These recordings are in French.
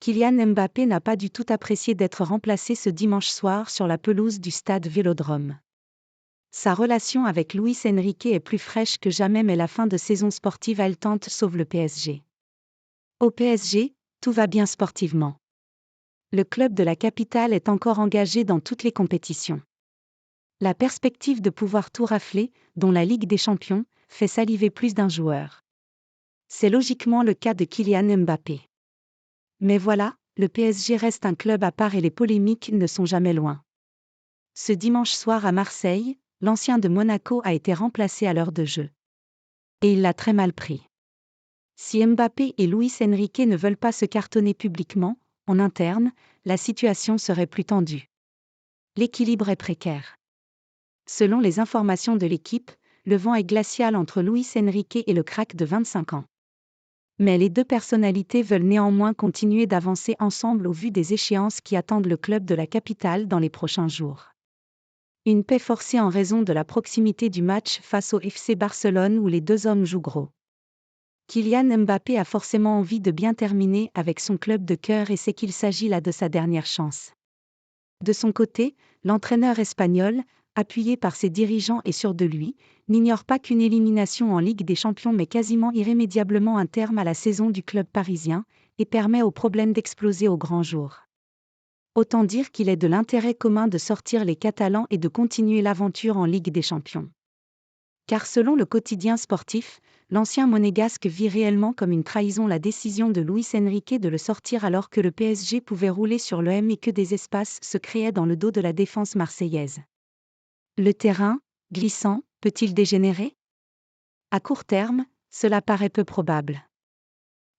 Kylian Mbappé n'a pas du tout apprécié d'être remplacé ce dimanche soir sur la pelouse du stade Vélodrome. Sa relation avec Luis Enrique est plus fraîche que jamais, mais la fin de saison sportive haletante sauve le PSG. Au PSG, tout va bien sportivement. Le club de la capitale est encore engagé dans toutes les compétitions. La perspective de pouvoir tout rafler, dont la Ligue des Champions, fait saliver plus d'un joueur. C'est logiquement le cas de Kylian Mbappé. Mais voilà, le PSG reste un club à part et les polémiques ne sont jamais loin. Ce dimanche soir à Marseille, l'ancien de Monaco a été remplacé à l'heure de jeu. Et il l'a très mal pris. Si Mbappé et Luis Enrique ne veulent pas se cartonner publiquement, en interne, la situation serait plus tendue. L'équilibre est précaire. Selon les informations de l'équipe, le vent est glacial entre Luis Enrique et le crack de 25 ans. Mais les deux personnalités veulent néanmoins continuer d'avancer ensemble au vu des échéances qui attendent le club de la capitale dans les prochains jours. Une paix forcée en raison de la proximité du match face au FC Barcelone où les deux hommes jouent gros. Kylian Mbappé a forcément envie de bien terminer avec son club de cœur et sait qu'il s'agit là de sa dernière chance. De son côté, l'entraîneur espagnol, appuyé par ses dirigeants et sûr de lui, n'ignore pas qu'une élimination en Ligue des Champions met quasiment irrémédiablement un terme à la saison du club parisien, et permet au problème d'exploser au grand jour. Autant dire qu'il est de l'intérêt commun de sortir les Catalans et de continuer l'aventure en Ligue des Champions. Car selon le quotidien sportif, l'ancien monégasque vit réellement comme une trahison la décision de Luis Enrique de le sortir alors que le PSG pouvait rouler sur l'OM et que des espaces se créaient dans le dos de la défense marseillaise. Le terrain, glissant, peut-il dégénérer ? À court terme, cela paraît peu probable.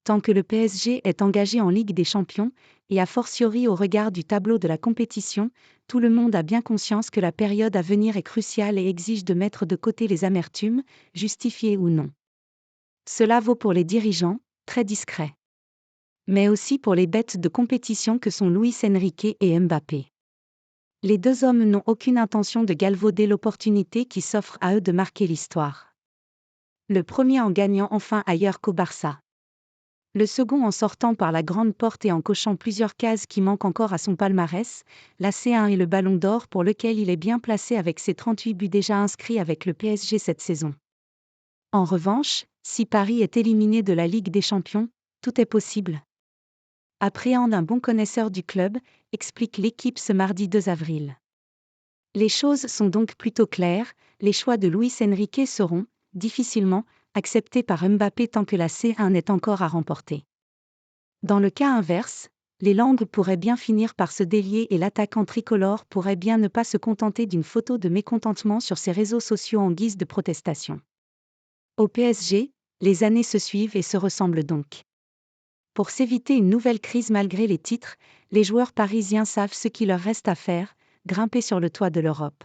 Tant que le PSG est engagé en Ligue des Champions, et a fortiori au regard du tableau de la compétition, tout le monde a bien conscience que la période à venir est cruciale et exige de mettre de côté les amertumes, justifiées ou non. Cela vaut pour les dirigeants, très discrets. Mais aussi pour les bêtes de compétition que sont Luis Enrique et Mbappé. Les deux hommes n'ont aucune intention de galvauder l'opportunité qui s'offre à eux de marquer l'histoire. Le premier en gagnant enfin ailleurs qu'au Barça. Le second en sortant par la grande porte et en cochant plusieurs cases qui manquent encore à son palmarès, la C1 et le Ballon d'Or pour lequel il est bien placé avec ses 38 buts déjà inscrits avec le PSG cette saison. En revanche, si Paris est éliminé de la Ligue des Champions, tout est possible. Appréhende un bon connaisseur du club, explique l'équipe ce mardi 2 avril. Les choses sont donc plutôt claires, les choix de Luis Enrique seront, difficilement, accepté par Mbappé tant que la C1 est encore à remporter. Dans le cas inverse, les langues pourraient bien finir par se délier et l'attaquant tricolore pourrait bien ne pas se contenter d'une photo de mécontentement sur ses réseaux sociaux en guise de protestation. Au PSG, les années se suivent et se ressemblent donc. Pour s'éviter une nouvelle crise malgré les titres, les joueurs parisiens savent ce qu'il leur reste à faire, grimper sur le toit de l'Europe.